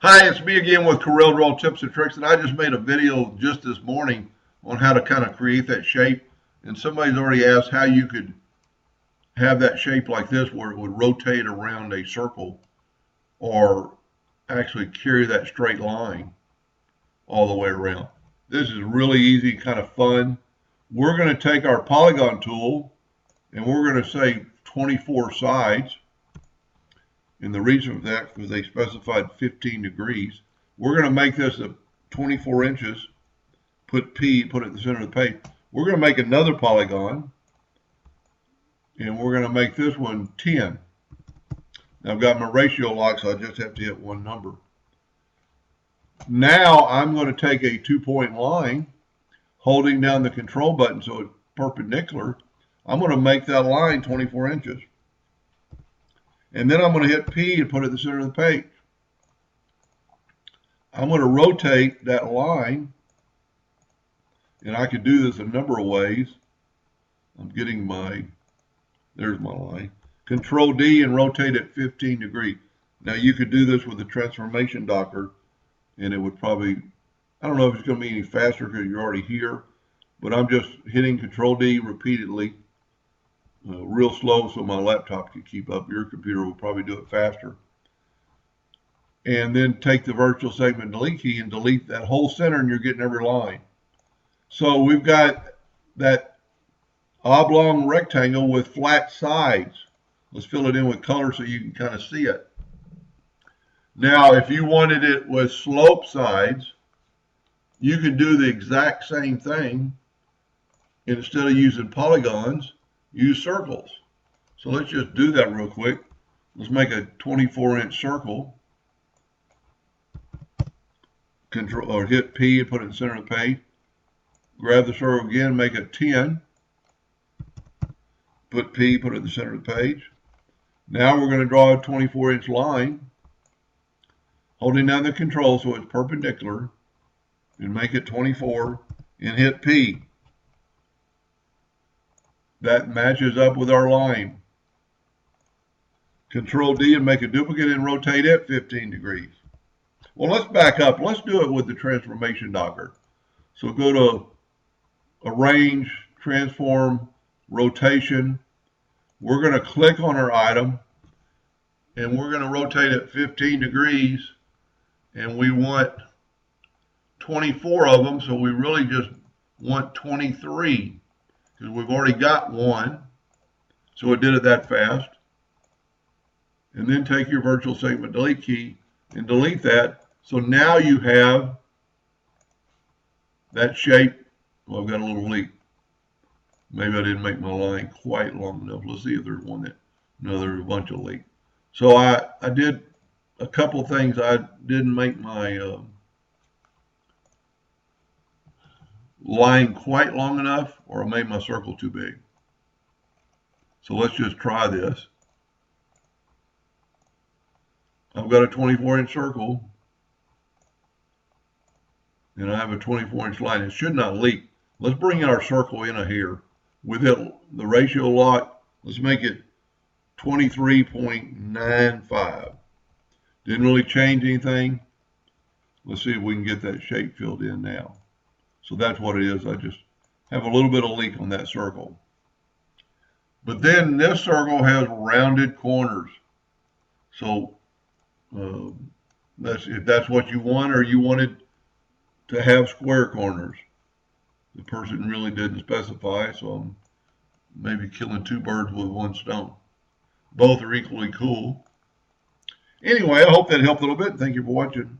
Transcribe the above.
Hi, it's me again with Corel Draw Tips and Tricks, and I just made a video just this morning on how to kind of create that shape. And somebody's already asked how you could have that shape like this where it would rotate around a circle or actually carry that straight line all the way around. This is really easy, kind of fun. We're going to take our polygon tool and we're going to say 24 sides. And the reason for that is because they specified 15 degrees. We're going to make this a 24 inches, put P, put it in the center of the page. We're going to make another polygon, and we're going to make this one 10. Now I've got my ratio lock, so I just have to hit one number. Now I'm going to take a 2-point line, holding down the control button so it's perpendicular. I'm going to make that line 24 inches. And then I'm going to hit P and put it in the center of the page. I'm going to rotate that line, and I could do this a number of ways. I'm getting there's my line. Control D and rotate it 15 degrees. Now you could do this with the transformation docker, and it would probably, I don't know if it's going to be any faster because you're already here, but I'm just hitting Control D repeatedly. Real slow so my laptop can keep up. Your computer will probably do it faster. And then take the virtual segment delete key and delete that whole center, and you're getting every line. So we've got that oblong rectangle with flat sides. Let's fill it in with color so you can kind of see it. Now, if you wanted it with slope sides, you could do the exact same thing. Instead of using polygons, use circles. So let's just do that real quick. Let's make a 24-inch circle. Control or hit P and put it in the center of the page. Grab the circle again, make it 10. Put P, put it in the center of the page. Now we're going to draw a 24-inch line, holding down the control so it's perpendicular, and make it 24, and hit P. That matches up with our line. Control D and make a duplicate and rotate it 15 degrees. Well, let's back up. Let's do it with the transformation docker. So go to Arrange, Transform, Rotation. We're going to click on our item, and we're going to rotate it 15 degrees, and we want 24 of them, so we really just want 23. Because we've already got one, so it did it that fast. And then take your virtual segment delete key and delete that. So now you have that shape. Well, I've got a little leak. Maybe I didn't make my line quite long enough. Let's see if there's one that, no, there's a bunch of leak. So I did a couple things. I didn't make my line quite long enough, or I made my circle too big. So let's just try this. I've got a 24-inch circle, and I have a 24-inch line. It should not leak. Let's bring our circle in here. With it, the ratio lock, let's make it 23.95. Didn't really change anything. Let's see if we can get that shape filled in now. So that's what it is. I just have a little bit of leak on that circle. But then this circle has rounded corners. So if that's what you want, or you wanted to have square corners. The person really didn't specify, so I'm maybe killing two birds with one stone. Both are equally cool. Anyway, I hope that helped a little bit. Thank you for watching.